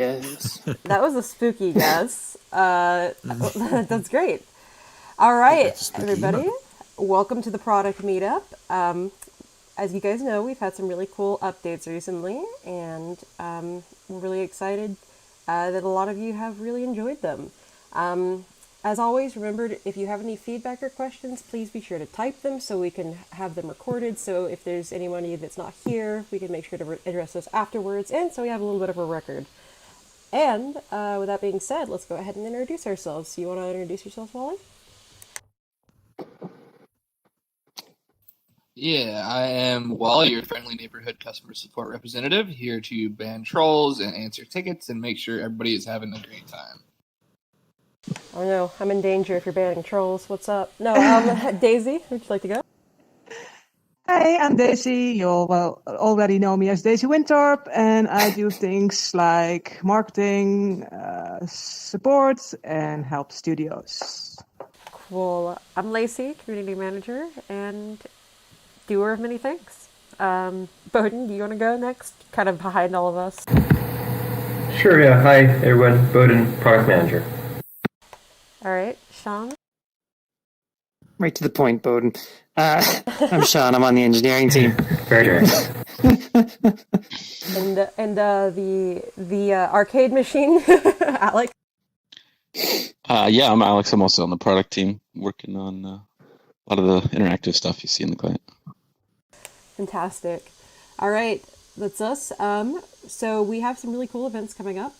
Yes. That was a spooky guess. That's great. All right, That's a spooky everybody. email. Welcome to the product meetup. As you guys know, we've had some really cool updates recently, and we're really excited that a lot of you have really enjoyed them. As always, remember, if you have any feedback or questions, please be sure to type them so we can have them recorded. So if there's anyone of you that's not here, we can make sure to address those afterwards, and so we have a little bit of a record. And with that being said, let's go ahead and introduce ourselves. You want to introduce yourself, Wally? Yeah, I am Wally, your friendly neighborhood customer support representative, here to ban trolls and answer tickets and make sure everybody is having a great time. Oh no, I'm in danger if you're banning trolls. What's up? No, Daisy, would you like to go? Hi, I'm Daisy. You'll already know me as Daisy Winthorpe, and I do things like marketing, support, and help studios. Cool. I'm Lacey, community manager, and doer of many things. Bowden, do you want to go next? Kind of behind all of us. Sure, yeah. Hi, everyone. Bowden, product manager. All right, Sean? Right to the point, Bowden. I'm Sean. I'm on the engineering team. Very direct. and the arcade machine, Alex? Yeah, I'm Alex. I'm also on the product team, working on a lot of the interactive stuff you see in the client. Fantastic. All right, that's us. So we have some really cool events coming up.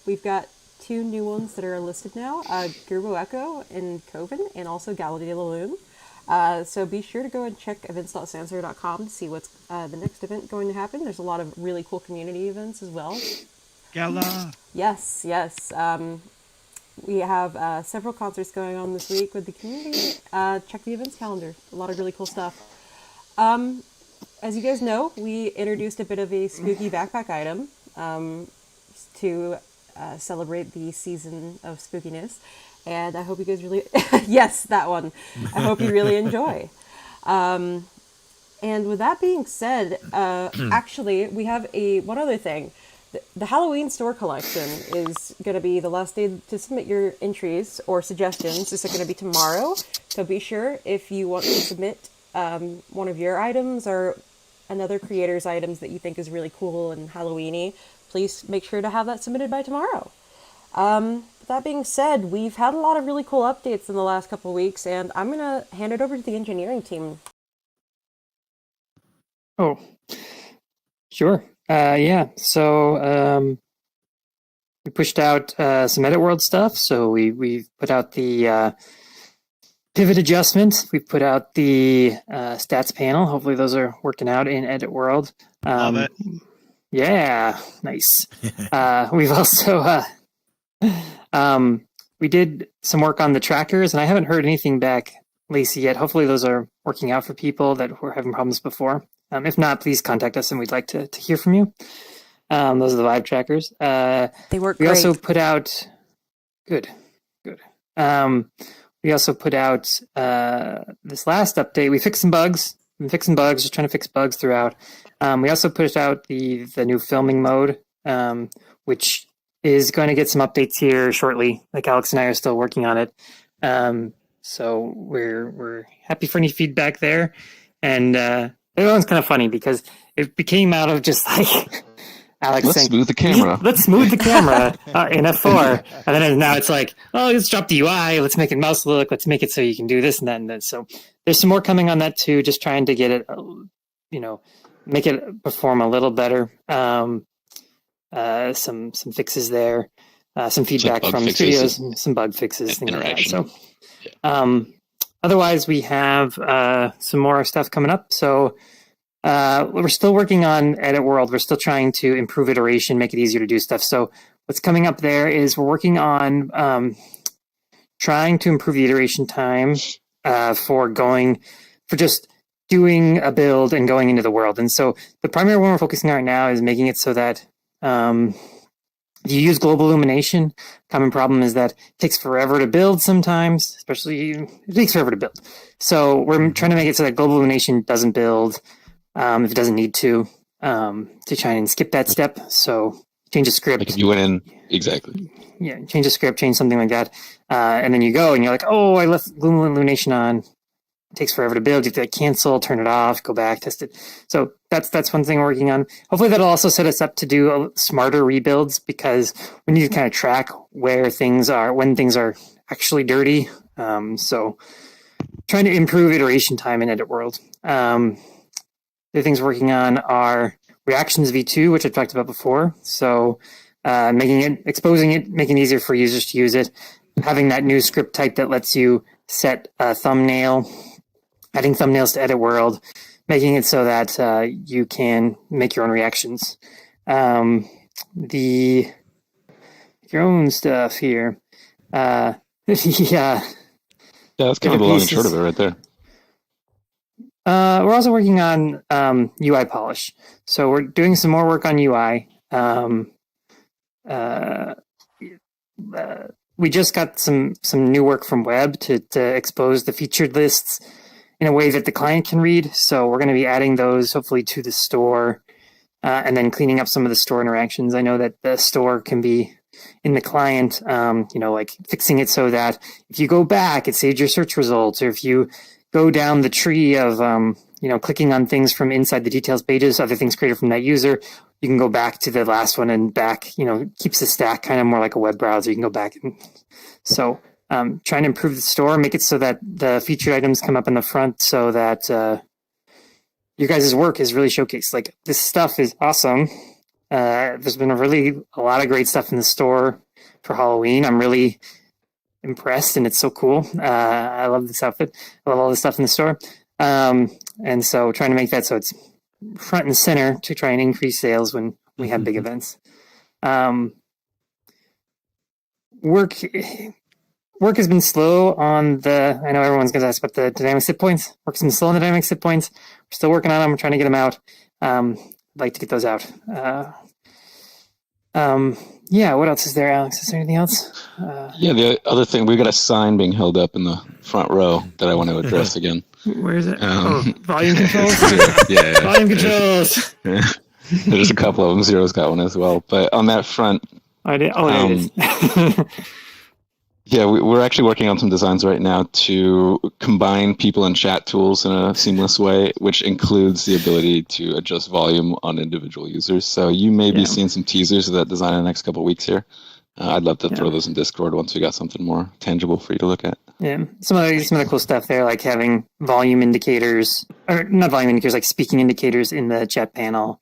We've got 2 new ones that are listed now, Gerbo Echo in Coven and also Gala de la Lune. So be sure to go and check events.sansar.com to see what's the next event going to happen. There's a lot of really cool community events as well. Gala. Yes. We have several concerts going on this week with the community. Check the events calendar. A lot of really cool stuff. As you guys know, we introduced a bit of a spooky backpack item to celebrate the season of spookiness. And I hope you guys really... yes, that one. I hope you really enjoy. And with that being said, actually, we have one other thing. The Halloween store collection is going to be the last day to submit your entries or suggestions. Is going to be tomorrow. So be sure, if you want to submit one of your items or another creator's items that you think is really cool and Halloween-y, please make sure to have that submitted by tomorrow. That being said, we've had a lot of really cool updates in the last couple of weeks, and I'm going to hand it over to the engineering team. Oh, sure. Yeah. So we pushed out some Edit World stuff. So we put out the pivot adjustment. We put out the stats panel. Hopefully those are working out in Edit World. Love it. Yeah, nice. We've also we did some work on the trackers, and I haven't heard anything back, Lacey, yet. Hopefully those are working out for people that were having problems before. If not, please contact us, and we'd like to hear from you. Those are the Vibe trackers. They work we great. Also put out... Good. We also put out this last update. We fixed some bugs. We've been fixing bugs, just trying to fix bugs throughout. We also put out the new filming mode, which is going to get some updates here shortly. Like Alex and I are still working on it. So we're happy for any feedback there. And that one's kind of funny because it became out of just like Alex Let's saying, smooth the camera. Let's smooth the camera in F4. And then now it's like, oh, let's drop the UI. Let's make it mouse look. Let's make it so you can do this and that and that. So there's some more coming on that too. Just trying to get it, make it perform a little better. Some fixes there. Some feedback from studios, some bug fixes, things like that. So, otherwise, we have some more stuff coming up. So, we're still working on Edit World. We're still trying to improve iteration, make it easier to do stuff. So, what's coming up there is we're working on trying to improve the iteration time for just doing a build and going into the world. And so, the primary one we're focusing on right now is making it so that if you use global illumination, common problem is that it takes forever to build sometimes, especially it takes forever to build. So we're trying to make it so that global illumination doesn't build if it doesn't need to try and skip that step. So change a script. Like if you went in, exactly. Yeah, change a script, change something like that. And then you go and you're like, oh, I left Gloom Illumination on. It takes forever to build. You have to cancel, turn it off, go back, test it. So that's one thing we're working on. Hopefully that'll also set us up to do smarter rebuilds, because we need to kind of track where things are, when things are actually dirty. So trying to improve iteration time in Edit World. The things we're working on are Reactions v2, which I've talked about before. So exposing it, making it easier for users to use it, having that new script type that lets you set a thumbnail, adding thumbnails to Edit World, making it so that you can make your own reactions. Your own stuff here. Yeah, that's kind of the long and short of it right there. We're also working on UI polish. So we're doing some more work on UI. We just got some new work from web to expose the featured lists in a way that the client can read. So we're going to be adding those hopefully to the store, and then cleaning up some of the store interactions. I know that the store can be in the client, like fixing it so that if you go back, it saves your search results, or if you go down the tree of, clicking on things from inside the details pages, other things created from that user, you can go back to the last one and back, keeps the stack kind of more like a web browser. You can go back. So trying to improve the store, make it so that the featured items come up in the front so that your guys' work is really showcased. Like, this stuff is awesome. There's been a lot of great stuff in the store for Halloween. I'm really impressed, and it's so cool. I love this outfit. I love all the stuff in the store. And so trying to make that so it's front and center to try and increase sales when we have big events. Work has been slow on I know everyone's going to ask about the dynamic sit points. Work's been slow on the dynamic sit points. We're still working on them. We're trying to get them out. I'd like to get those out. Yeah, what else is there, Alex? Is there anything else? Yeah, the other thing, we've got a sign being held up in the front row that I want to address again. Where is it? Volume controls? Yeah. Volume controls! There's a couple of them. Zero's got one as well. But on that front... There it is. Yeah, we're actually working on some designs right now to combine people and chat tools in a seamless way, which includes the ability to adjust volume on individual users. So you may be seeing some teasers of that design in the next couple of weeks here. I'd love to throw those in Discord once we got something more tangible for you to look at. Yeah, some of the cool stuff there, like having volume indicators, or not volume indicators, like speaking indicators in the chat panel,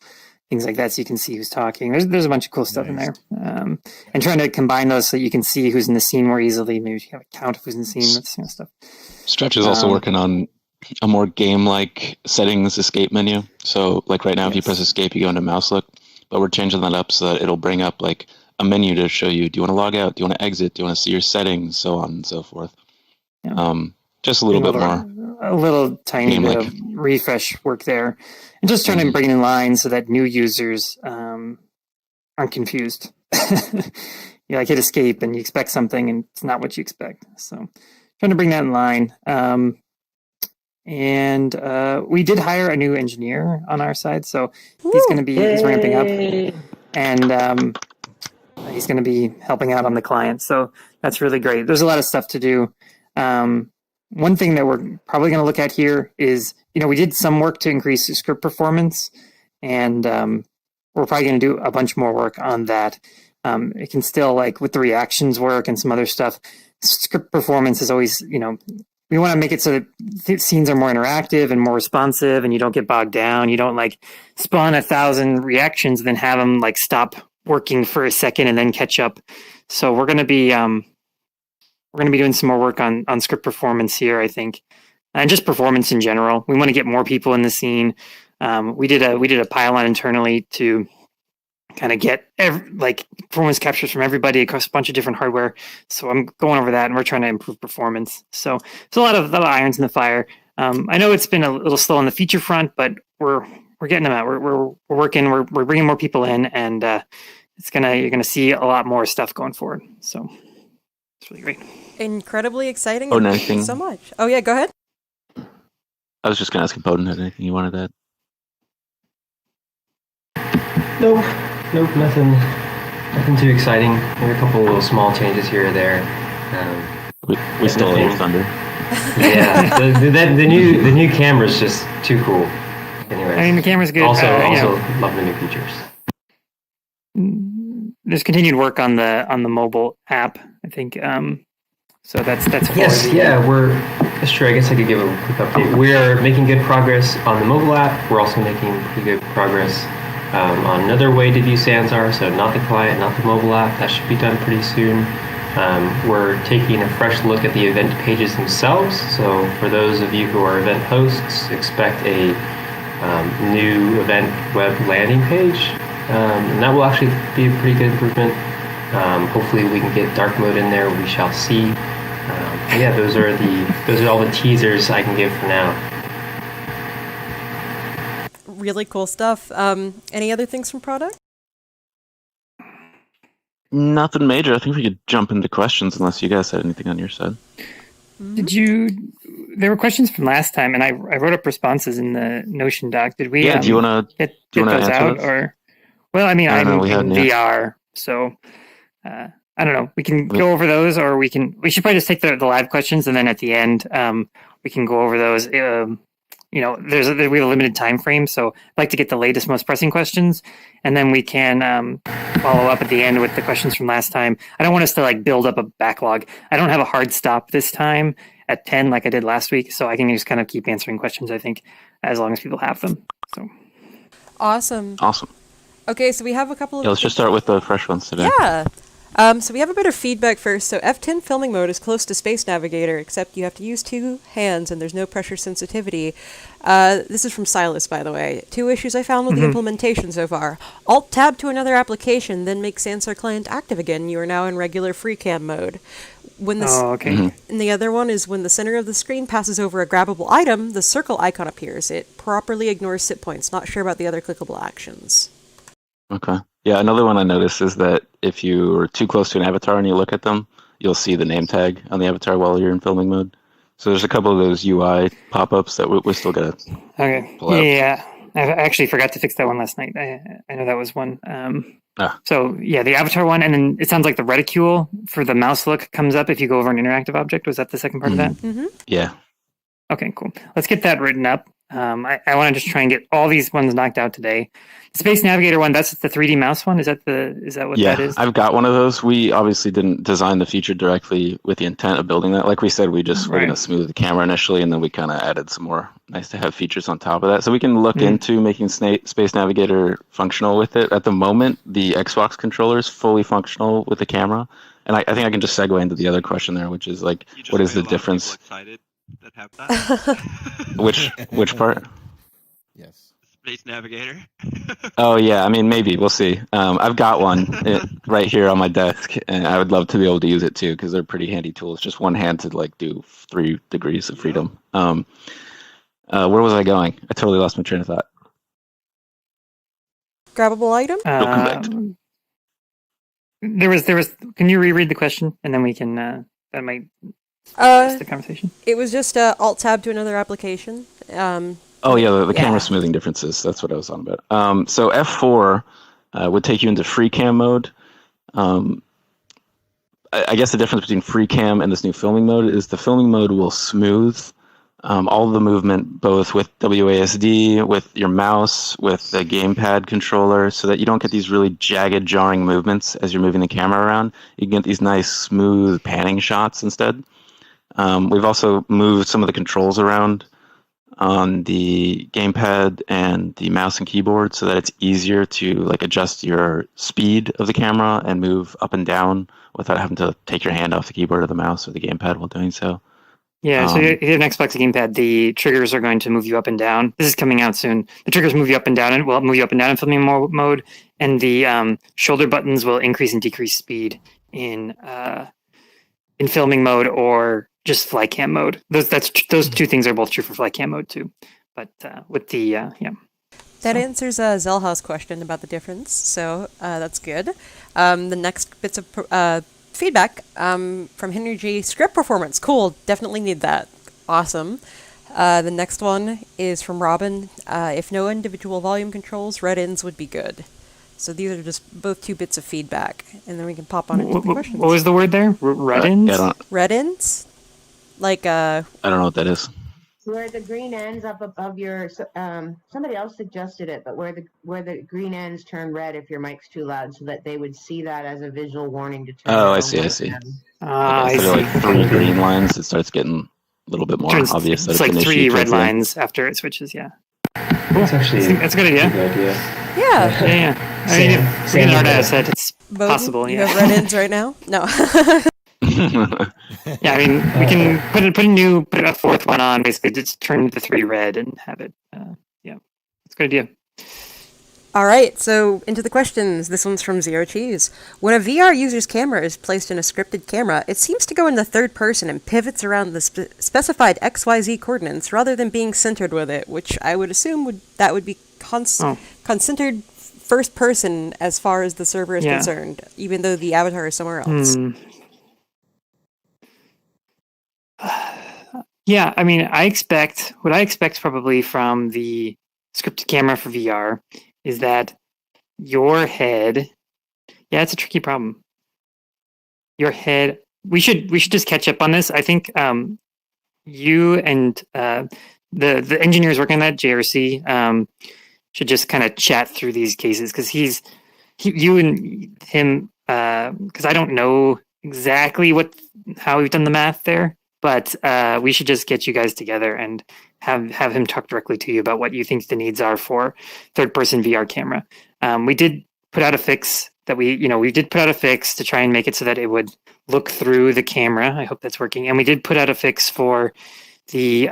things like that, so you can see who's talking. There's a bunch of cool stuff in there, and trying to combine those so you can see who's in the scene more easily. Maybe you have a count of who's in the scene. That kind of stuff. Stretch is also working on a more game-like settings escape menu. So, like right now, if you press escape, you go into mouse look. But we're changing that up so that it'll bring up like a menu to show you: do you want to log out? Do you want to exit? Do you want to see your settings? So on and so forth. Yeah. Just a little bit more. A little tiny bit of refresh work there. And just trying to bring it in line so that new users aren't confused. You hit escape and you expect something and it's not what you expect. So trying to bring that in line. And we did hire a new engineer on our side. So he's ramping up. And he's going to be helping out on the client. So that's really great. There's a lot of stuff to do. One thing that we're probably going to look at here is, we did some work to increase script performance, and we're probably going to do a bunch more work on that. It can still, with the reactions work and some other stuff, script performance is always, we want to make it so that scenes are more interactive and more responsive, and you don't get bogged down. You don't spawn 1,000 reactions and then have them stop working for a second and then catch up. So we're going to be doing some more work on script performance here, I think, and just performance in general. We want to get more people in the scene. We did a pylon internally to kind of get performance captures from everybody across a bunch of different hardware. So I'm going over that, and we're trying to improve performance. So there's a lot of irons in the fire. I know it's been a little slow on the feature front, but we're getting them out. We're working. We're bringing more people in, and you're gonna see a lot more stuff going forward. So it's really great. Incredibly exciting. Thank you so much. Oh yeah, go ahead. I was just going to ask if Bowden had anything you wanted to add. Nope, nothing Nothing too exciting. Maybe a couple little small changes here or there. We stole your thunder. Yeah, the new camera's just too cool. Anyways, I mean, the camera's good. Also, You know, love the new features. there's continued work on the mobile app, I think. So that's for Yes, the, yeah, that's true. I guess I could give a quick update. We are making good progress on the mobile app. We're also making pretty good progress on another way to view Sansar, so not the client, not the mobile app. That should be done pretty soon. We're taking a fresh look at the event pages themselves. So for those of you who are event hosts, expect a new event web landing page. And that will actually be a pretty good improvement. Hopefully we can get dark mode in there. We shall see. Yeah, those are all the teasers I can give for now. Really cool stuff. Any other things from product? Nothing major. I think we could jump into questions unless you guys had anything on your side. Did you? There were questions from last time, and I wrote up responses in the Notion doc. Did we? Yeah. Do you want to? get do you wanna those answer out those? or? Well, I mean, I I'm don't know, we in hadn't yet. VR, so I don't know. We can go over those, or we should probably just take the live questions, and then at the end, we can go over those. We have a limited time frame, so I'd like to get the latest, most pressing questions, and then we can follow up at the end with the questions from last time. I don't want us to build up a backlog. I don't have a hard stop this time at 10 like I did last week, so I can just kind of keep answering questions, I think, as long as people have them. So Awesome. Okay, so we have a couple of... Yeah, let's just start with the fresh ones today. Yeah. So we have a bit of feedback first. So F10 filming mode is close to Space Navigator, except you have to use two hands and there's no pressure sensitivity. This is from Silas, by the way. 2 issues I found with the implementation so far. Alt-tab to another application, then make Sansar client active again. You are now in regular free cam mode. okay. And the other one is when the center of the screen passes over a grabbable item, the circle icon appears. It properly ignores sit points. Not sure about the other clickable actions. Okay. Yeah, another one I noticed is that if you are too close to an avatar and you look at them, you'll see the name tag on the avatar while you're in filming mode. So there's a couple of those UI pop-ups that we're still gonna pull out. Yeah, I actually forgot to fix that one last night. I know that was one. So yeah, the avatar one, and then it sounds like the reticule for the mouse look comes up if you go over an interactive object. Was that the second part of that? Mm-hmm. Yeah. Okay, cool. Let's get that written up. I want to just try and get all these ones knocked out today. The Space Navigator one, that's the 3D mouse one. Is that what that is? I've got one of those. We obviously didn't design the feature directly with the intent of building that. Like we said, we're going to smooth the camera initially, and then we kind of added some more nice to have features on top of that. So we can look into making Space Navigator functional with it. At the moment, the Xbox controller is fully functional with the camera. And I think I can just segue into the other question there, which is what is the difference? Excited that have that. Which part? Yes. Space Navigator. Oh yeah, I mean maybe we'll see. I've got one right here on my desk, and I would love to be able to use it too because they're pretty handy tools. Just one hand to do 3 degrees of freedom. Where was I going? I totally lost my train of thought. Grabbable item? There was. Can you reread the question, and then we can. That might. The conversation. It was just Alt-tab to another application. Oh yeah, the camera smoothing differences. That's what I was on about. So F4 would take you into free cam mode. I guess the difference between free cam and this new filming mode is the filming mode will smooth all the movement, both with WASD, with your mouse, with the gamepad controller, so that you don't get these really jagged, jarring movements as you're moving the camera around. You can get these nice, smooth panning shots instead. We've also moved some of the controls around on the gamepad and the mouse and keyboard so that it's easier to adjust your speed of the camera and move up and down without having to take your hand off the keyboard or the mouse or the gamepad while doing so. Yeah, so you have an Xbox gamepad. The triggers are going to move you up and down. This is coming out soon. The triggers move you up and down, and move you up and down in filming mode, and the shoulder buttons will increase and decrease speed in filming mode or just fly cam mode. Those 2 things are both true for fly cam mode too. But with the That answers Zelha's question about the difference, so that's good. The next bits of feedback from Henry G. Script performance. Cool. Definitely need that. Awesome. The next one is from Robin. If no individual volume controls, red ends would be good. So these are just both 2 bits of feedback, and then we can pop on into the questions. What was the word there? Red-ins? Yeah, Red-ins? Like, I don't know what that is. Where the green ends up above your, somebody else suggested it, but where the green ends turn red if your mic's too loud, so that they would see that as a visual warning to turn. Oh, their I own see. I mic see. down. I So see. like 3 green lines, it starts getting a little bit more obvious that It's it's like an 3 issue red towards the end. lines after it switches. Yeah. That's actually That's a good idea. a good idea. yeah. Yeah. I mean, if we can artists said it's Bowden, possible. you Yeah. have red-ins right now? No. Yeah. I mean, we can put a 4th one on. Basically, just turn the 3 red and have it. Yeah. It's a good idea. All right, so into the questions. This one's from Zero Cheese. When a VR user's camera is placed in a scripted camera, it seems to go in the third person and pivots around the specified XYZ coordinates rather than being centered with it, which I would assume would be concentered first person as far as the server is concerned, even though the avatar is somewhere else. Yeah, I mean, what I expect probably from the scripted camera for VR is that your head, it's a tricky problem. Your head, we should just catch up on this. I think you and the engineers working on that, JRC, should just kind of chat through these cases, because you and him, because I don't know exactly how we've done the math there, but we should just get you guys together and have him talk directly to you about what you think the needs are for third-person VR camera. We did put out a fix to try and make it so that it would look through the camera. I hope that's working. And we did put out a fix for the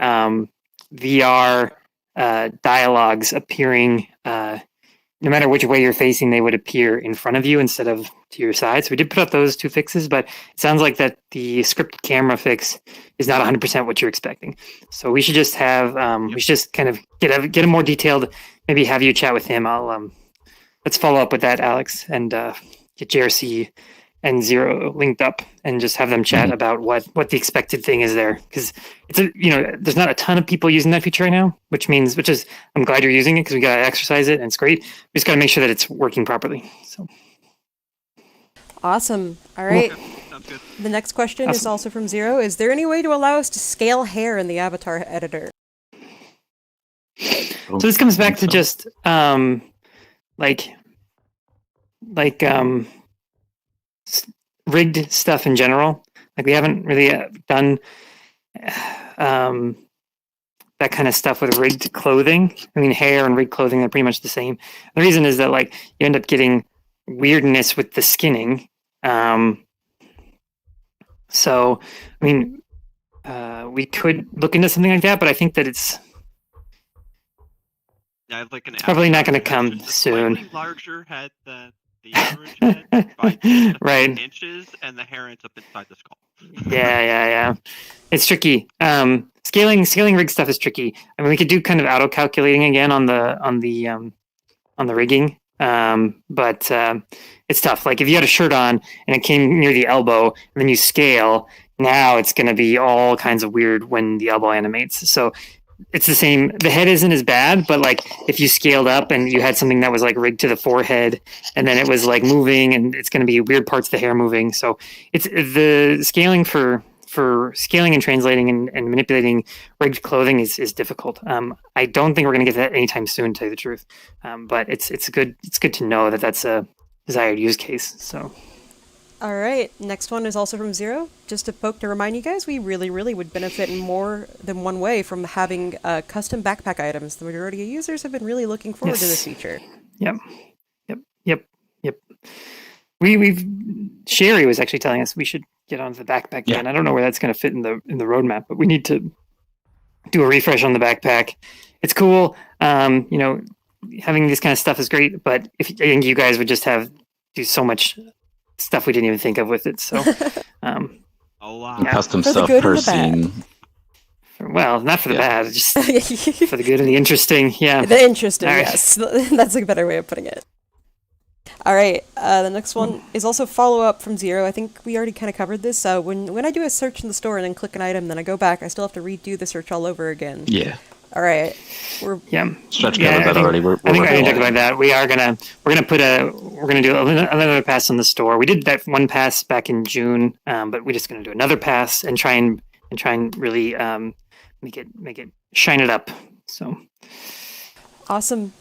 VR dialogues appearing, no matter which way you're facing, they would appear in front of you instead of to your side. So we did put out those 2 fixes, but it sounds like that the script camera fix is not 100% what you're expecting. So we should just have, we should just kind of get a more detailed, maybe have you chat with him. Let's follow up with that, Alex, and get JRC and Zero linked up and just have them chat about what the expected thing is there. Because there's not a ton of people using that feature right now, which is I'm glad you're using it, because we got to exercise it and it's great. We just got to make sure that it's working properly. So awesome. All right. Sounds good. The next question is also from Zero. Is there any way to allow us to scale hair in the avatar editor? So this comes back to just rigged stuff in general. Like, we haven't really done that kind of stuff with rigged clothing. I mean, hair and rigged clothing are pretty much the same. The reason is that you end up getting weirdness with the skinning. So, I mean, we could look into something like that, but I think that it's probably not going to come soon. Slightly larger head than the average head by right. inches, and the hair ends up inside the skull. Yeah. It's tricky. Scaling rig stuff is tricky. I mean, we could do kind of auto calculating again on the rigging, but it's tough. Like, if you had a shirt on and it came near the elbow, and then you scale, now it's going to be all kinds of weird when the elbow animates. So it's the same. The head isn't as bad, but if you scaled up and you had something that was rigged to the forehead, and then it was moving, and it's going to be weird parts of the hair moving. So it's the scaling for scaling and translating and manipulating rigged clothing is difficult. I don't think we're going to get that anytime soon, to tell you the truth. But it's good to know that that's a desired use case. So. All right, next one is also from Zero. Just to remind you guys, we really, really would benefit in more than one way from having custom backpack items. The majority of users have been really looking forward to this feature. Yep. Sherry was actually telling us we should get onto the backpack again. I don't know where that's going to fit in the roadmap, but we need to do a refresh on the backpack. It's cool. Having this kind of stuff is great, but I think you guys would just do so much stuff we didn't even think of with it. So, a lot. Custom for stuff per scene. Well, not for the bad, just for the good and the interesting. Yeah, the interesting. Right. Yes, that's a better way of putting it. All right, the next one is also follow up from Zero. I think we already kind of covered this. When I do a search in the store and then click an item, then I go back, I still have to redo the search all over again. Yeah. All right. We're Yeah. Stretch Yeah, covered that already. We're I think I working already on talked it. about that. We're gonna do another pass on the store. We did that one pass back in June, but we're just gonna do another pass and try and really make it shine it up. So awesome.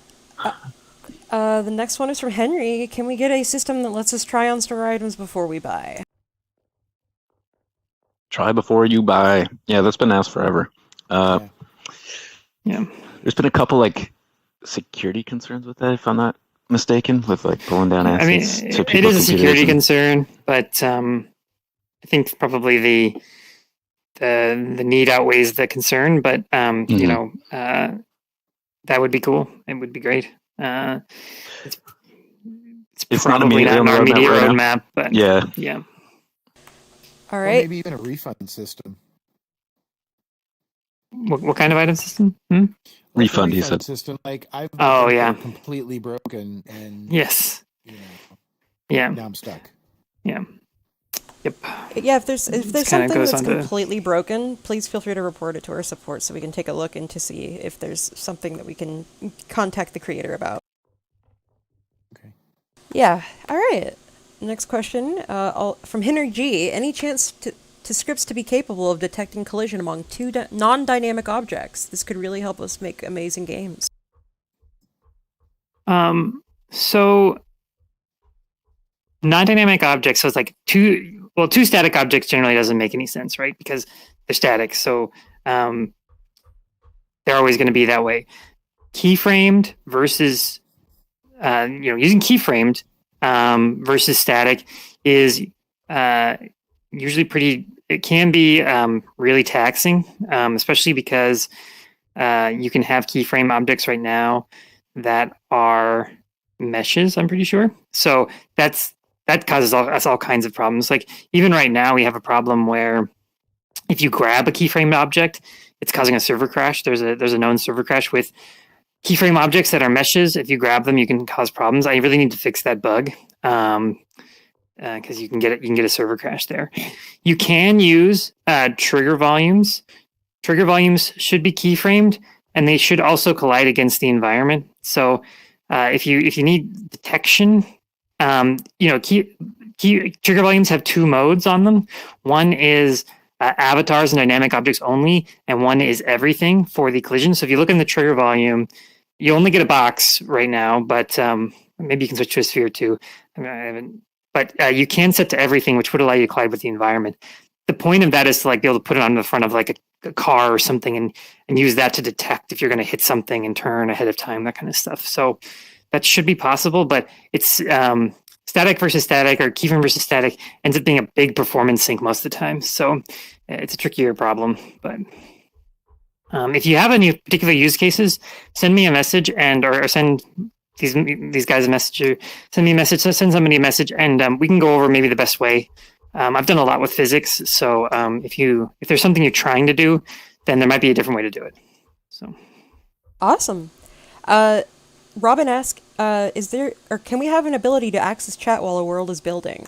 The next one is from Henry. Can we get a system that lets us try on store items before we buy? Try before you buy. Yeah, that's been asked forever. yeah. There's been a couple like security concerns with that, if I'm not mistaken, with like pulling down I mean, assets to it people's is a computers. security And, concern, but I think probably the need outweighs the concern. But you know, that would be cool. It would be great. It's not probably immediately not on an the roadmap immediate right now. roadmap, but yeah. All Or right. maybe even a refund system. What kind of item system? Like Refund, a he refund said. system. Like I've Oh, bought things yeah. that are completely broken, and Yes. you know, Yeah. now I'm stuck. Yeah. Yep. Yeah, if there's kinda something goes that's on to- completely broken, please feel free to report it to our support so we can take a look and to see if there's something that we can contact the creator about. Okay. Yeah. All right. Next question from Henry G. Any chance to scripts to be capable of detecting collision among two non-dynamic objects? This could really help us make amazing games. So non-dynamic objects, so it's like two static objects generally doesn't make any sense, right? Because they're static. So they're always going to be that way. Keyframed versus using keyframed versus static is usually pretty. It can be really taxing, especially because you can have keyframe objects right now that are meshes. I'm pretty sure. So that causes us all kinds of problems. Like even right now, we have a problem where if you grab a keyframe object, it's causing a server crash. There's a known server crash with keyframe objects that are meshes. If you grab them, you can cause problems. I really need to fix that bug because you can get a server crash there. You can use trigger volumes. Trigger volumes should be keyframed, and they should also collide against the environment. So if you need detection, trigger volumes have two modes on them. One is avatars and dynamic objects only, and one is everything for the collision. So if you look in the trigger volume, you only get a box right now, but maybe you can switch to a sphere too. But you can set to everything, which would allow you to collide with the environment. The point of that is to like be able to put it on the front of like a car or something and use that to detect if you're going to hit something and turn ahead of time, that kind of stuff. So that should be possible, but it's static versus static or keyframe versus static ends up being a big performance sink most of the time. So it's a trickier problem. But if you have any particular use cases, send me a message or send these guys a message, or send me a message, send somebody a message, and we can go over maybe the best way. I've done a lot with physics, so if there's something you're trying to do, then there might be a different way to do it. So awesome. Robin asks, can we have an ability to access chat while a world is building?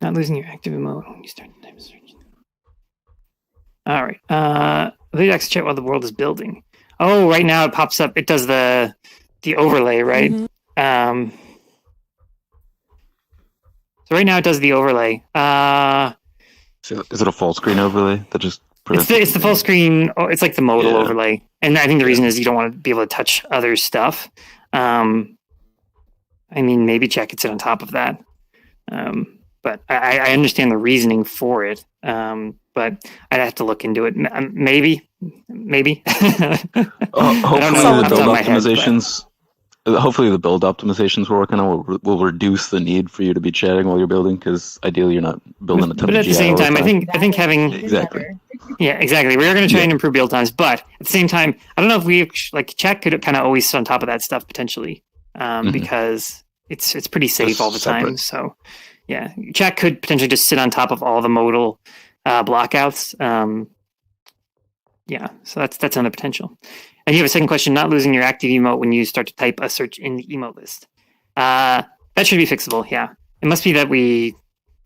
Not losing your active mode when you start the time search. All right. Ability to access chat while the world is building. Oh, right now it pops up. It does the overlay, right? Mm-hmm. So right now it does the overlay. So is it a full screen overlay that just? It's the full screen. It's like the modal overlay, and I think the reason is you don't want to be able to touch other stuff. I mean, maybe chat could sit on top of that, but I understand the reasoning for it. But I'd have to look into it. Maybe. Hopefully I don't know. the build optimizations. Hopefully the build optimizations we're working on will reduce the need for you to be chatting while you're building, because ideally you're not building a ton but of at the GI same all time, I think having exactly. Yeah, exactly. We're going to try and improve build times, but at the same time, I don't know if we like chat could kind of always sit on top of that stuff potentially, because it's pretty safe Just all the time. separate. So yeah, chat could potentially just sit on top of all the modal blockouts. Yeah, so that's another potential. And you have a second question: not losing your active emote when you start to type a search in the emote list. That should be fixable. Yeah, it must be that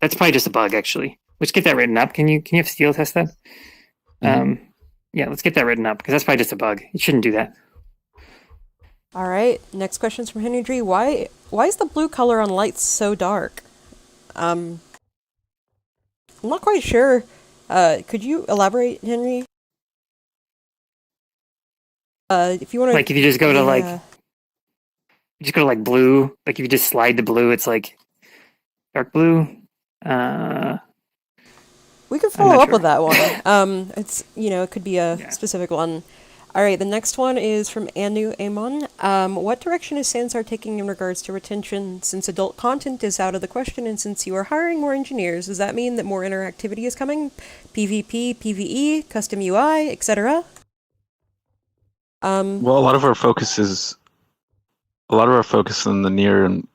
that's probably just a bug actually. Let's get that written up. Can you have Steel test that? let's get that written up because that's probably just a bug. It shouldn't do that. All right. Next question's from Henry G. Why is the blue color on lights so dark? I'm not quite sure. Could you elaborate, Henry? If you want to, Like if you just go to blue, like if you just slide to blue, it's like dark blue. we could follow up sure. with that one. It's it could be a specific one. All right, the next one is from Anu Amon. What direction is Sansar taking in regards to retention? Since adult content is out of the question, and since you are hiring more engineers, does that mean that more interactivity is coming? PvP, PvE, custom UI, etc. Well, a lot of our focus in the near and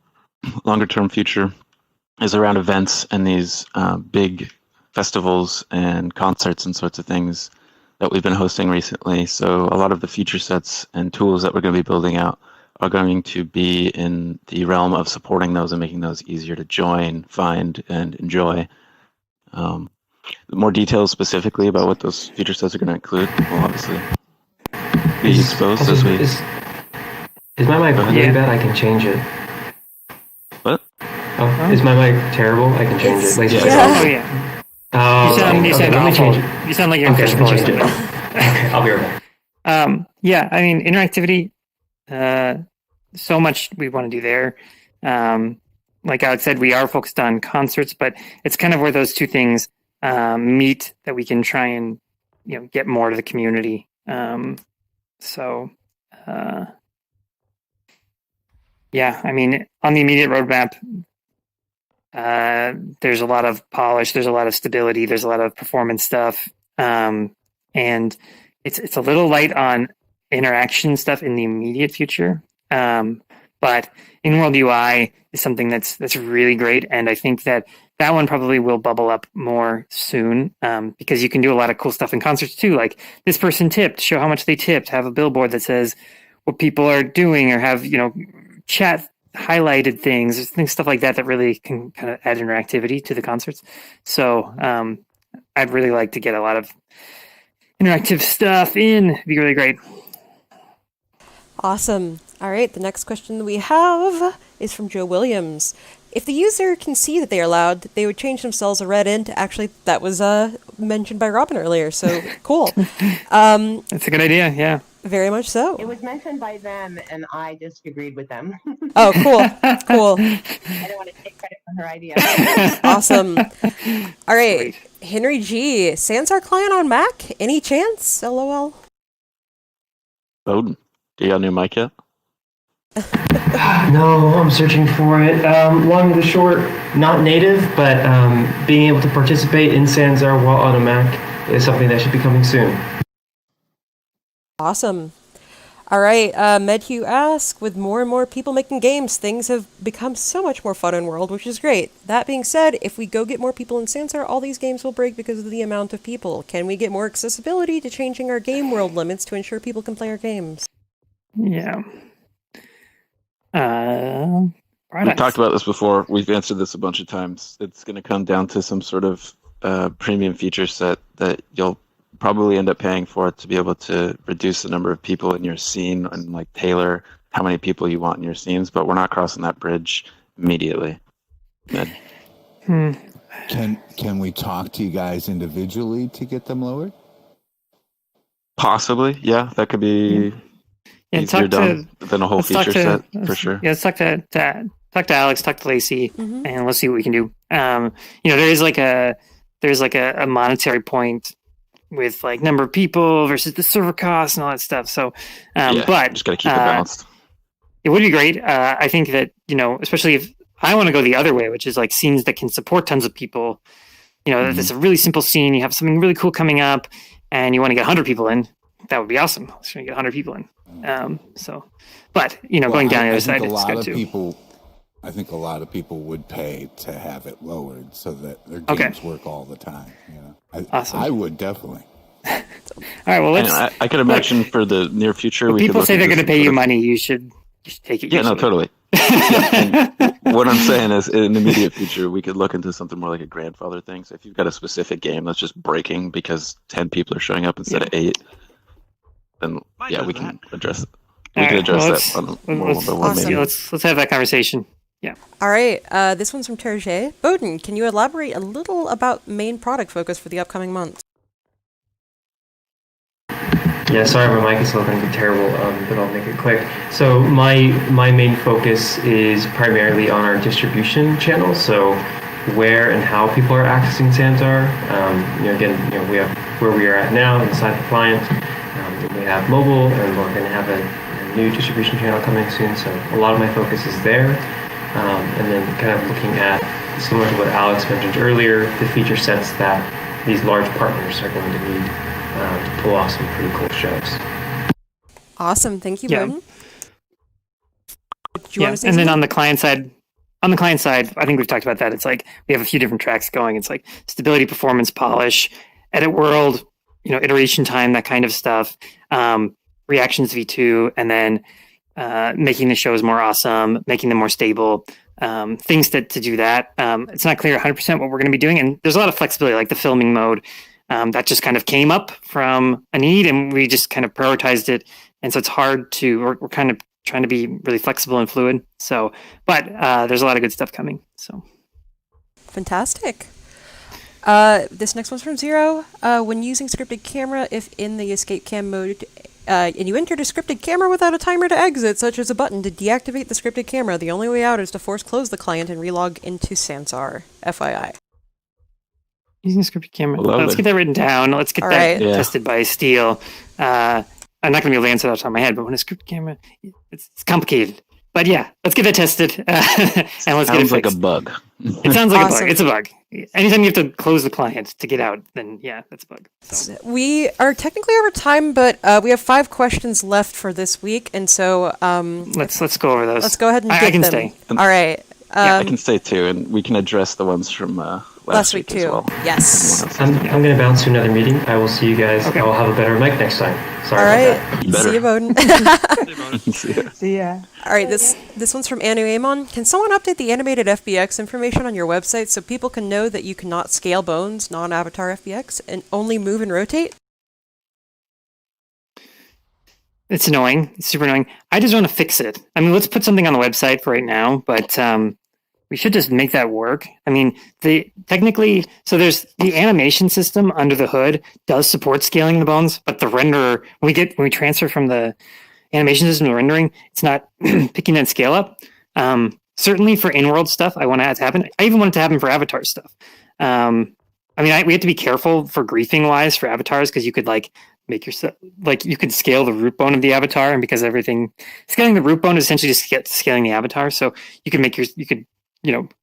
longer term future is around events and these big festivals and concerts and sorts of things that we've been hosting recently. So a lot of the feature sets and tools that we're going to be building out are going to be in the realm of supporting those and making those easier to join, find, and enjoy. More details specifically about what those feature sets are going to include will obviously be exposed as we... Is my mic really bad? I can change it. What? Oh, is my mic terrible? I can change it. Laser Oh yeah. You sound let me change it. You sound like you're in fishbowl or something. Okay, I'll be right back. Yeah, I mean, interactivity, so much we want to do there. Like Alex said, we are focused on concerts, but it's kind of where those two things meet that we can try and, get more to the community. Yeah, I mean, on the immediate roadmap, there's a lot of polish, there's a lot of stability, there's a lot of performance stuff, and it's a little light on interaction stuff in the immediate future. But in-world UI is something that's really great, and I think that one probably will bubble up more soon, because you can do a lot of cool stuff in concerts too, like this person tipped, show how much they tipped, have a billboard that says what people are doing, or have chat highlighted things, stuff like that really can kind of add interactivity to the concerts. So I'd really like to get a lot of interactive stuff in. It'd be really great. Awesome. All right, the next question that we have is from Joe Williams. If the user can see that they are loud, they would change themselves a red int. Actually, that was mentioned by Robin earlier, so cool. That's a good idea, yeah. Very much so. It was mentioned by them, and I disagreed with them. Oh, cool. I don't want to take credit for her idea. Awesome. All right, sweet. Henry G. Sansar client on Mac? Any chance? LOL. Bowden, do you got a new mic yet? No, I'm searching for it. Long and the short, not native, but being able to participate in Sansar while on a Mac is something that should be coming soon. Awesome. All right, MedHugh asks, with more and more people making games, things have become so much more fun in World, which is great. That being said, if we go get more people in Sansar, all these games will break because of the amount of people. Can we get more accessibility to changing our game world limits to ensure people can play our games? Yeah. We've talked about this before. We've answered this a bunch of times. It's going to come down to some sort of premium feature set that you'll probably end up paying for it to be able to reduce the number of people in your scene and like tailor how many people you want in your scenes. But we're not crossing that bridge immediately. Can we talk to you guys individually to get them lowered? Possibly, yeah. That could be easier done than a whole feature set for sure. Yeah, let's talk to Alex, talk to Lacey, and let's see what we can do. There's like a monetary point with like number of people versus the server costs and all that stuff. So, but just gotta keep it balanced. It would be great. I think that especially if I want to go the other way, which is like scenes that can support tons of people. If it's a really simple scene, you have something really cool coming up, and you want to get 100 people in. That would be awesome. Let's try to get 100 people in. Going down the other side, it's good too. I think a lot of people would pay to have it lowered so that their games work all the time. Awesome. I would definitely. All right. Well, I could imagine for the near future. When people say they're going to pay you money, you should you should take it. Yeah, no, usually. totally. Yeah, and what I'm saying is, in the immediate future, we could look into something more like a grandfather thing. So if you've got a specific game that's just breaking because 10 people are showing up instead of 8, then Mine yeah, does we that. can address it. All We can right, well, address that on a more let's, one-by-one, Awesome. maybe. let's have that conversation. Yeah. All right, this one's from Terje. Bowden, can you elaborate a little about main product focus for the upcoming months? Yeah, sorry, my mic is still going to be terrible, but I'll make it quick. So my main focus is primarily on our distribution channels. So where and how people are accessing Sansar. We have where we are at now inside the client. We have mobile, and we're going to have a new distribution channel coming soon. So a lot of my focus is there, and then kind of looking at, similar to what Alex mentioned earlier, the feature sets that these large partners are going to need to pull off some pretty cool shows. Awesome, thank you, Yeah. Bowden. Do you want to say and then something? on the client side, I think we've talked about that. It's like we have a few different tracks going. It's like stability, performance, polish, edit world, iteration time, that kind of stuff. Reactions v2, and then making the shows more awesome, making them more stable. Things to do that. It's not clear 100% what we're going to be doing, and there's a lot of flexibility, like the filming mode. That just kind of came up from a need, and we just kind of prioritized it. And so it's hard to. We're kind of trying to be really flexible and fluid. So, but there's a lot of good stuff coming. So, Fantastic. This next one's from Zero. When using scripted camera, if in the escape cam mode, and you entered a scripted camera without a timer to exit, such as a button to deactivate the scripted camera, the only way out is to force close the client and relog into Sansar. FYI. using scripted camera. Lovely. Let's get that written down. Let's get All that right. Yeah. tested by Steele. I'm not going to be able to answer that off the top of my head, but when a scripted camera, it's complicated. But yeah, let's get that tested, and let's get it Sounds like a fixed. bug. It sounds like a Awesome. bug. It's a bug. Anytime you have to close the client to get out, then yeah, that's a bug. So. We are technically over time, but we have 5 questions left for this week, and so Let's go over those. let's go ahead and I get can them. stay. All right. I can stay too, and we can address the ones from last week as too. well. Yes. I'm going to bounce to another meeting. I will see you guys. Okay. I will have a better mic next time. Sorry All right. about that. Better. See you, Bowden. Hey, Bonus. See ya. See ya. All right, this one's from Anu Amon. Can someone update the animated FBX information on your website so people can know that you cannot scale bones, non-avatar FBX, and only move and rotate? It's annoying. It's super annoying. I just want to fix it. I mean, let's put something on the website for right now, but we should just make that work. I mean, technically, so there's the animation system under the hood does support scaling the bones, but the renderer, when we transfer from the animation system to rendering, it's not picking that scale up. Certainly for in-world stuff, I want that to happen. I even want it to happen for avatar stuff. I mean, we have to be careful for griefing wise for avatars, because you could make yourself, you could scale the root bone of the avatar, and because scaling the root bone is essentially just scaling the avatar. So you could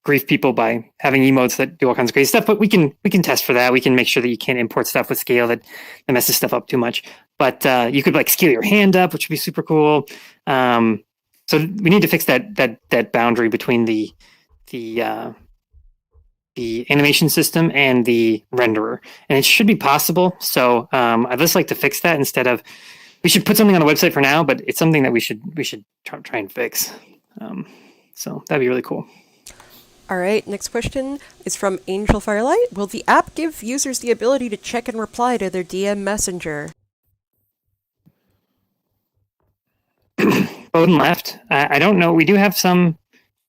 grief people by having emotes that do all kinds of crazy stuff, but we can test for that. We can make sure that you can't import stuff with scale that messes stuff up too much. But you could scale your hand up, which would be super cool. So we need to fix that boundary between the animation system and the renderer, and it should be possible. So I'd just like to fix that instead of. We should put something on the website for now, but it's something that we should try and fix. So that'd be really cool. All right, next question is from Angel Firelight. Will the app give users the ability to check and reply to their DM messenger? Bowden left. I don't know. We do have some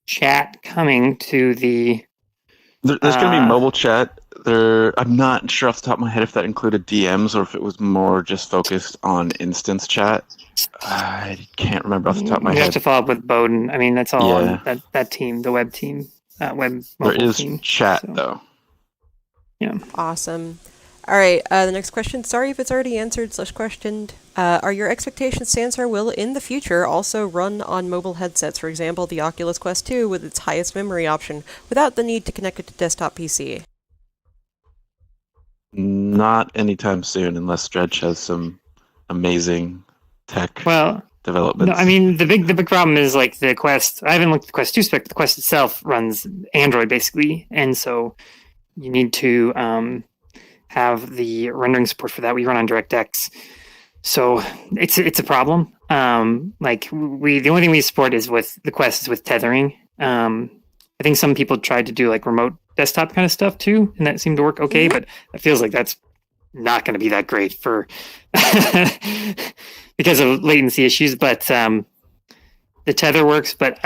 chat coming to the. There's going to be mobile chat. I'm not sure off the top of my head if that included DMs or if it was more just focused on instance chat. I can't remember off the top of my We have head. to follow up with Bowden. I mean, that's all Yeah. on that team, the web team, web There mobile is team. chat so. though. Yeah. Awesome. All right, the next question. Sorry if it's already answered / questioned. Are your expectations Sansar will in the future also run on mobile headsets, for example, the Oculus Quest 2 with its highest memory option, without the need to connect it to desktop PC? Not anytime soon, unless Dredge has some amazing tech Well, developments. no, I mean the big problem is the Quest. I haven't looked at the Quest 2 spec, but the Quest itself runs Android basically, and so you need to have the rendering support for that. We run on DirectX, so it's a problem. Like the only thing we support is with the Quest is with tethering. I think some people tried to do like remote desktop kind of stuff too, and that seemed to work okay. But it feels like that's not going to be that great for because of latency issues. But the tether works. But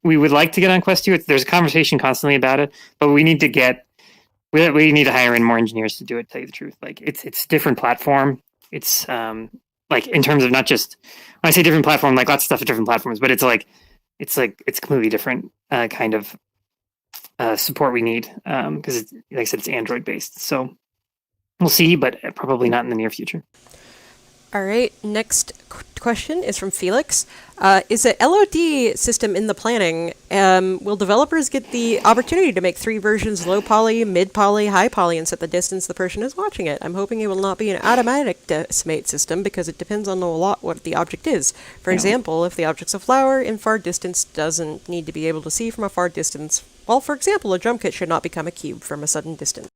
we would like to get on Quest 2. There's a conversation constantly about it, but we need to we need to hire in more engineers to do it. To tell you the truth, like it's a different platform. It's like in terms of not just when I say different platform, like lots of stuff at different platforms, but it's completely different kind of support we need because like I said, it's Android based. So we'll see, but probably not in the near future. All right, next question is from Felix. Is a LOD system in the planning? Will developers get the opportunity to make 3 versions, low poly, mid poly, high poly, and set the distance the person is watching it? I'm hoping it will not be an automatic decimate system because it depends on a lot what the object is. For example, if the object's a flower, in far distance doesn't need to be able to see from a far distance. Well, for example, a drum kit should not become a cube from a sudden distance.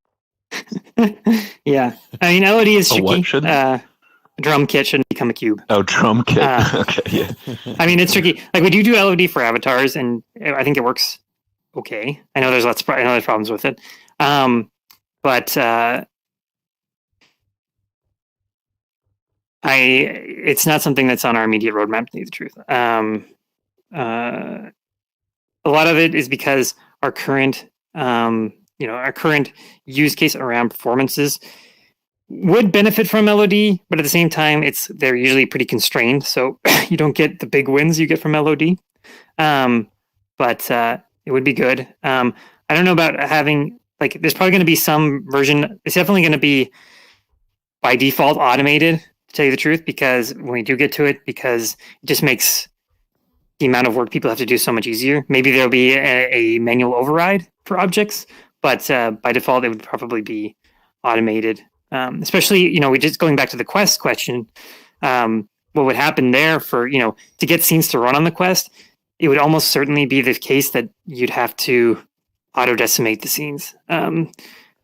Yeah, I mean LOD is tricky. What should? Drum kit shouldn't become a cube. Oh, drum kit. Okay, yeah. I mean, it's tricky. Like we do LOD for avatars, and I think it works okay. I know there's problems with it, but it's not something that's on our immediate roadmap. To tell you the truth, a lot of it is because our current use case around performances would benefit from LOD, but at the same time, they're usually pretty constrained, so you don't get the big wins you get from LOD. But it would be good. I don't know about having there's probably going to be some version. It's definitely going to be by default automated, to tell you the truth, because when we do get to it, because it just makes the amount of work people have to do so much easier. Maybe there'll be a manual override for objects, but by default, it would probably be automated. Especially, we just going back to the Quest question, what would happen there for, to get scenes to run on the Quest, it would almost certainly be the case that you'd have to auto-decimate the scenes.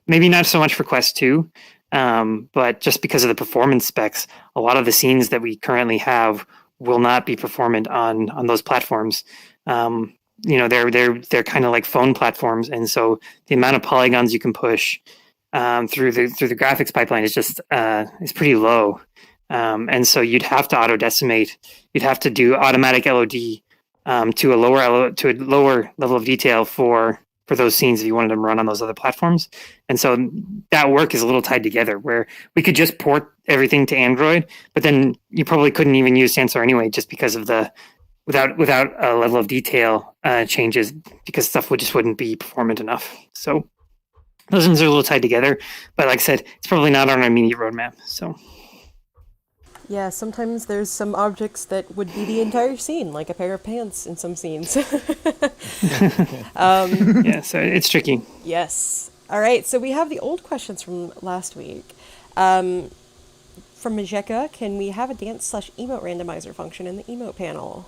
Maybe not so much for Quest 2, but just because of the performance specs, a lot of the scenes that we currently have will not be performant on those platforms. They're kind of like phone platforms, and so the amount of polygons you can push through the graphics pipeline is just is pretty low, and so you'd have to auto decimate. You'd have to do automatic LOD to a lower level of detail for those scenes if you wanted them to run on those other platforms. And so that work is a little tied together, where we could just port everything to Android, but then you probably couldn't even use Sansar anyway, just because of without a level of detail changes, because stuff wouldn't be performant enough. So those things are a little tied together, but like I said, it's probably not on our immediate roadmap. So yeah, sometimes there's some objects that would be the entire scene, like a pair of pants in some scenes. Yeah, so it's tricky. Yes. All right, so we have the old questions from last week. From Majeka, can we have a dance/emote randomizer function in the emote panel?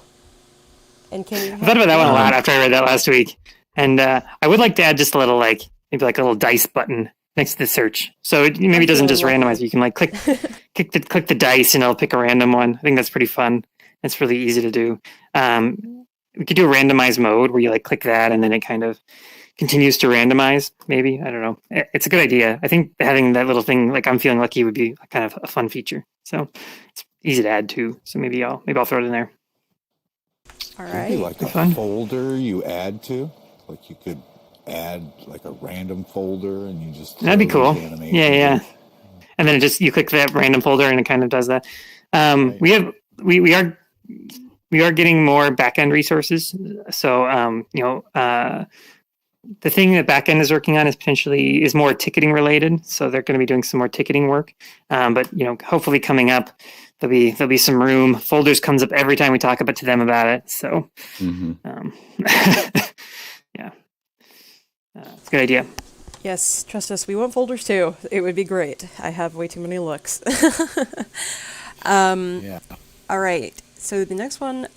And can we I thought about that one a lot after I read that last week. And I would like to add just a little, maybe like a little dice button next to the search. So it maybe doesn't just randomize. You can click the dice and it'll pick a random one. I think that's pretty fun. It's really easy to do. We could do a randomized mode where you click that and then it kind of continues to randomize. Maybe, I don't know. It's a good idea. I think having that little thing, I'm feeling lucky, would be kind of a fun feature. So it's easy to add too. So maybe I'll throw it in there. All right. Maybe like a folder you add to, you could add a random folder and you just that'd be cool. Yeah. And then you click that random folder and it kind of does that. Right. We are getting more backend resources. So the thing that backend is working on is more ticketing related. So they're going to be doing some more ticketing work. But hopefully coming up, there'll be some room. Folders comes up every time we talk to them about it. So yeah. It's a good idea. Yes, trust us, we want folders too. It would be great. I have way too many looks. Yeah. All right, so the next one,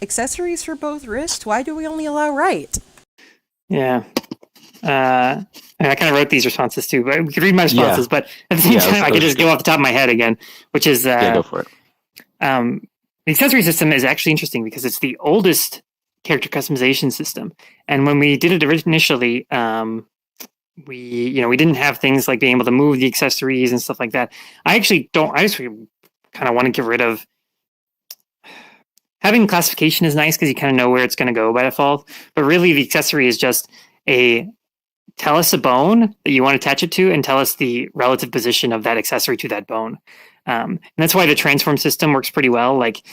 accessories for both wrists. Why do we only allow right? Yeah. I kind of wrote these responses too, but we could read my responses, but at the same time, I could just go off the top of my head again, which is go for it. the accessory system is actually interesting because it's the oldest character customization system. And when we did it initially, we didn't have things like being able to move the accessories and stuff like that. I just kind of want to get rid of having classification is nice because you kind of know where it's going to go by default. But really, the accessory is just tell us a bone that you want to attach it to and tell us the relative position of that accessory to that bone. And that's why the transform system works pretty well. Like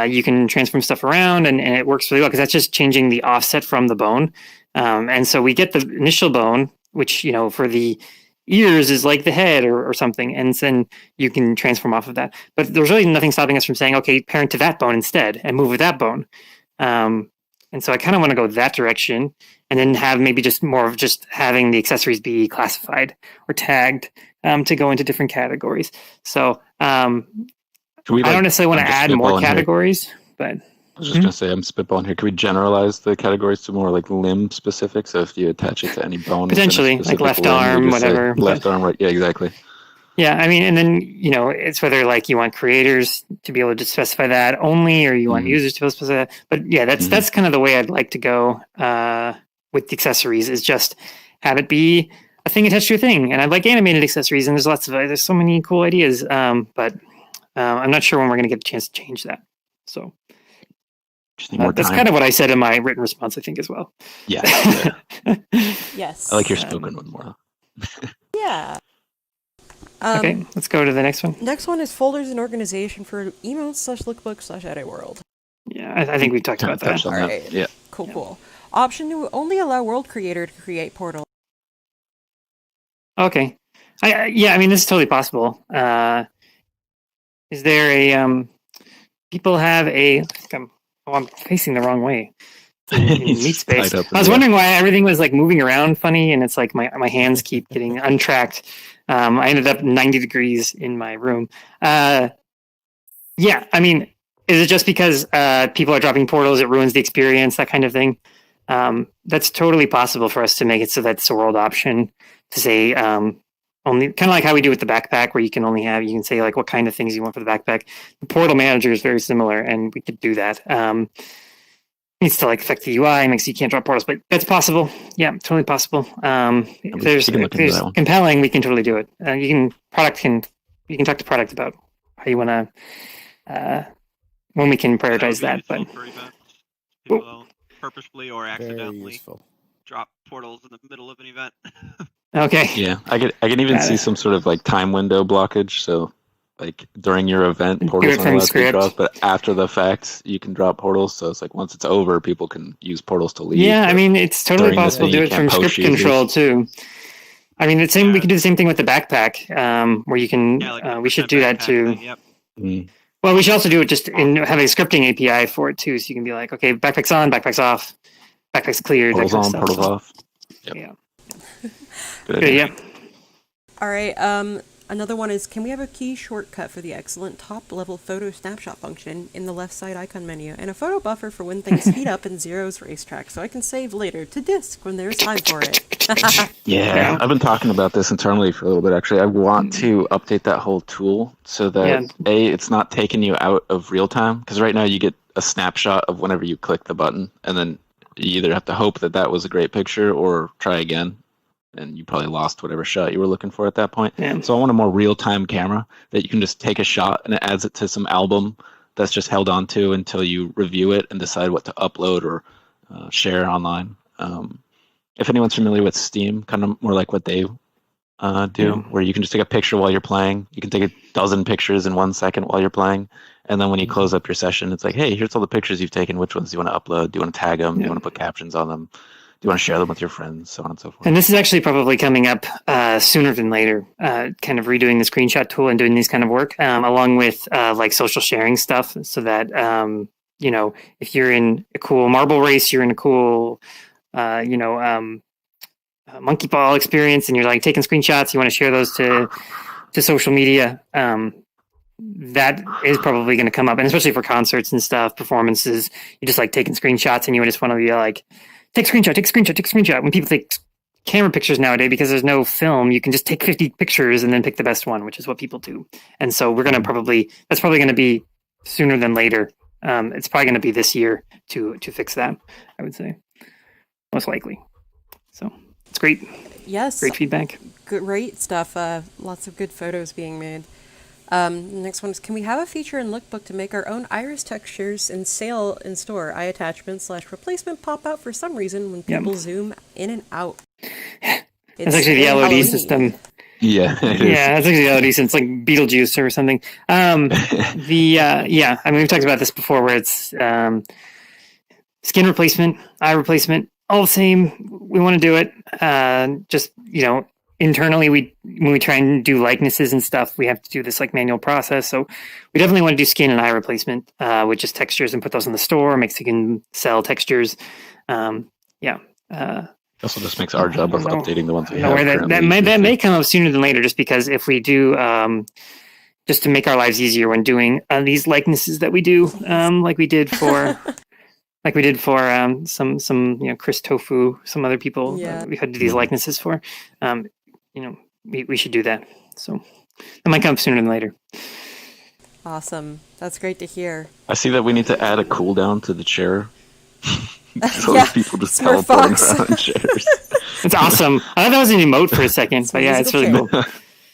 you can transform stuff around and it works really well because that's just changing the offset from the bone. And so we get the initial bone, which, for the ears is like the head or something. And then you can transform off of that. But there's really nothing stopping us from saying, okay, parent to that bone instead and move with that bone. And so I kind of want to go that direction and then have maybe just more of just having the accessories be classified or tagged to go into different categories. So I don't necessarily want to add more categories, but I was just going to say, I'm spitballing here. Could we generalize the categories to more like limb specific? So if you attach it to any bone, potentially like left arm, whatever. Left arm, right? Yeah, exactly. Yeah, I mean, and then, it's whether like you want creators to be able to specify that only, or you want users to be able to specify that. But yeah, that's kind of the way I'd like to go with the accessories, is just have it be a thing attached to a thing. And I like animated accessories, and there's so many cool ideas. But I'm not sure when we're going to get a chance to change that. So that's kind of what I said in my written response, I think, as well. Yeah. Yes. I like your spoken one more. Yeah. Okay, let's go to the next one. Next one is folders and organization for emotes/lookbook/edit world. Yeah, I think we talked about that. All right. Yeah. Cool. Option to only allow world creator to create portal. Okay. I mean, this is totally possible. Is there a people have a? I'm facing the wrong way. In meat space. I was wondering why everything was like moving around funny, and it's like my hands keep getting untracked. I ended up 90 degrees in my room. Yeah, I mean, is it just because people are dropping portals, it ruins the experience, that kind of thing? That's totally possible for us to make it so that's a world option to say only, kind of like how we do with the backpack, where you can say like what kind of things you want for the backpack. The portal manager is very similar, and we could do that. Needs to like affect the UI, makes you can't drop portals, but that's possible. Yeah, totally possible. If there's compelling, we can totally do it. You can talk to product about how you want to when we can prioritize that. But people don't purposefully or accidentally drop portals in the middle of an event. Okay. Yeah, I can even see some sort of like time window blockage. So like during your event, portals aren't allowed to be dropped, but after the fact, you can drop portals. So it's like once it's over, people can use portals to leave. Yeah, I mean, it's totally possible to do it from script control too. I mean, we can do the same thing with the backpack, where you can. We should do that too. Yep. Well, we should also do it just in having a scripting API for it too, so you can be like, okay, backpack's on, backpack's off, backpack's cleared. Portals on, portals off. Yep. Yeah. Good. Yeah. All right. Another one is, can we have a key shortcut for the excellent top-level photo snapshot function in the left side icon menu, and a photo buffer for when things heat up in Zero's racetrack, so I can save later to disk when there's time for it? Yeah, I've been talking about this internally for a little bit, actually. I want to update that whole tool so that, it's not taking you out of real time, because right now you get a snapshot of whenever you click the button, and then you either have to hope that was a great picture or try again. And you probably lost whatever shot you were looking for at that point. Yeah. So I want a more real-time camera that you can just take a shot and it adds it to some album that's just held on to until you review it and decide what to upload or share online. If anyone's familiar with Steam, kind of more like what they do, where you can just take a picture while you're playing. You can take a dozen pictures in 1 second while you're playing. And then when you close up your session, it's like, hey, here's all the pictures you've taken. Which ones do you want to upload? Do you want to tag them? Do you want to put captions on them? Do you want to share them with your friends, so on and so forth? And this is actually probably coming up sooner than later, kind of redoing the screenshot tool and doing these kind of work, along with like social sharing stuff, so that, if you're in a cool marble race, you're in a cool, monkey ball experience, and you're like taking screenshots, you want to share those to social media, that is probably going to come up. And especially for concerts and stuff, performances, you just like taking screenshots and you just want to be like, take a screenshot. When people take camera pictures nowadays, because there's no film, you can just take 50 pictures and then pick the best one, which is what people do. And so we're going to that's probably going to be sooner than later. It's probably going to be this year to fix that, I would say, most likely. So it's great. Yes. Great feedback. Great stuff. Lots of good photos being made. Next one is, can we have a feature in Lookbook to make our own iris textures in sale in store? Eye attachment / replacement pop out for some reason when people zoom in and out. It's actually the LOD system. Yeah, it is. Yeah, that's actually the LOD system. It's like Beetlejuice or something. Yeah, I mean, we've talked about this before where it's skin replacement, eye replacement, all the same. We want to do it. Just, internally, when we try and do likenesses and stuff, we have to do this like manual process. So we definitely want to do skin and eye replacement with just textures and put those in the store. Makes you can sell textures. Also just makes our job of updating the ones we have. That may come up sooner than later, just because if we do, just to make our lives easier when doing these likenesses that we do, like we did for some Chris Tofu, some other people we had to do these likenesses for. We should do that. So that might come up sooner than later. Awesome. That's great to hear. I see that we need to add a cooldown to the chair. So people just teleporting around in chairs. It's awesome. I thought that was an emote for a second, but yeah, it's really cool.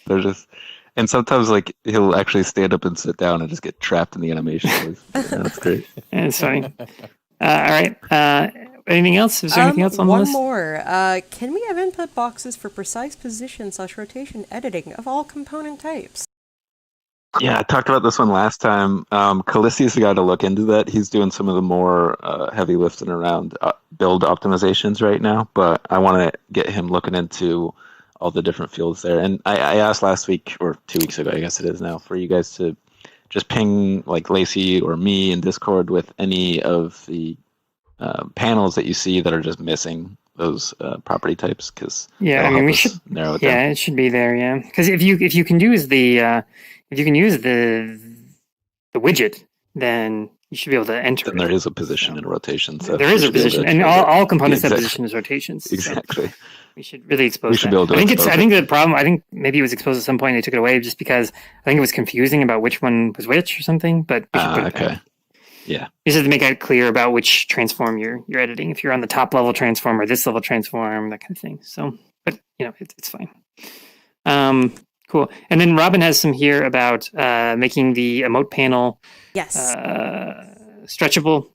They're just, and sometimes like he'll actually stand up and sit down and just get trapped in the animation. That's great. Yeah, it's funny. All right. Anything else? Is there anything else on the list? One more. Can we have input boxes for precise position / rotation editing of all component types? Yeah, I talked about this one last time. Calisi's the guy to look into that. He's doing some of the more heavy lifting around build optimizations right now, but I want to get him looking into all the different fields there. And I asked last week, or 2 weeks ago, I guess it is now, for you guys to just ping like Lacey or me in Discord with any of the panels that you see that are just missing those property types, because we should narrow it down. Yeah, it should be there. Yeah, because if you can use the widget, then you should be able to enter. Then there is a position in rotation. So there is a position, and all components have position as rotations. Exactly. So we should really expose. We should be able to. I think the problem. I think maybe it was exposed at some point. And they took it away just because I think it was confusing about which one was which or something. But we should put it back. Yeah. You just have to make it clear about which transform you're editing. If you're on the top level transform or this level transform, that kind of thing. So, but it's fine. Cool. And then Robin has some here about making the emote panel stretchable.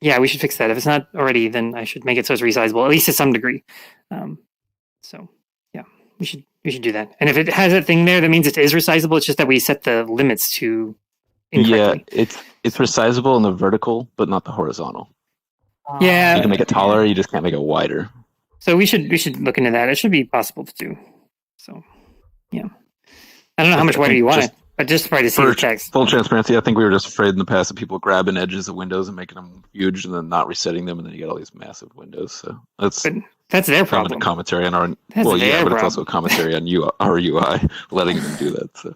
Yeah, we should fix that. If it's not already, then I should make it so it's resizable, at least to some degree. So yeah, we should do that. And if it has that thing there, that means it is resizable. It's just that we set the limits to incorrectly. Yeah, it's resizable in the vertical, but not the horizontal. Yeah, you can make it taller. You just can't make it wider. So we should look into that. It should be possible to do. So yeah, I don't know how much wider you want it, but just try to see the text. Full transparency, I think we were just afraid in the past of people grabbing edges of windows and making them huge, and then not resetting them, and then you get all these massive windows. So that's their problem. A commentary on our but it's also a commentary on our UI, letting them do that. So.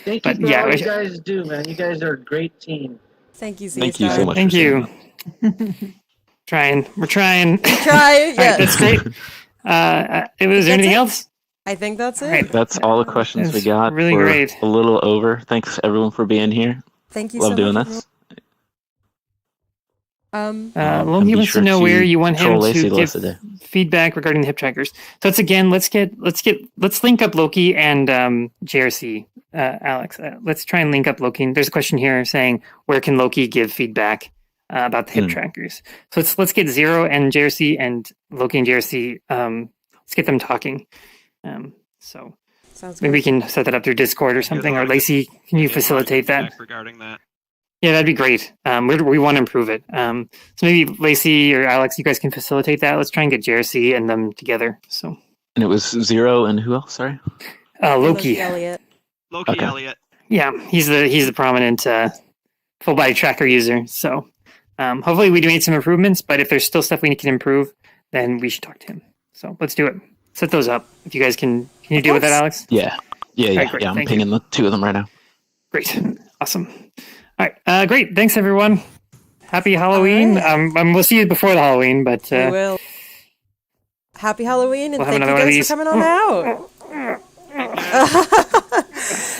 Thank you for all you guys do, man. You guys are a great team. Thank you, Thank you so much. Thank you. We're trying. Yes. Right, that's great. Was there anything else? I think that's it. Right. That's all the questions we got. Really great. A little over. Thanks everyone for being here. Thank you. Love doing this. Logie wants to know where you want him to give feedback regarding the hip trackers. So it's again, let's link up Loki and JRC, Alex. Let's try and link up Loki. There's a question here saying where can Loki give feedback about the hip trackers. So let's get Zero and JRC and Loki and JRC. Let's get them talking. So maybe we can set that up through Discord or something. Or Lacey, can you facilitate that? Regarding that. Yeah, that'd be great. We want to improve it. So maybe Lacey or Alex, you guys can facilitate that. Let's try and get JRC and them together. So. And it was Zero and who else? Sorry. Loki. Loki Elliott. Yeah, he's the prominent full body tracker user. So hopefully we do need some improvements. But if there's still stuff we can improve, then we should talk to him. So let's do it. Set those up. If you guys can you deal with that, Alex? Yeah. Right, great. I'm pinging the two of them right now. Great. Awesome. All right. Great. Thanks, everyone. Happy Halloween. Right. We'll see you before the Halloween, but we will. Happy Halloween, and we'll thank you guys for coming on out.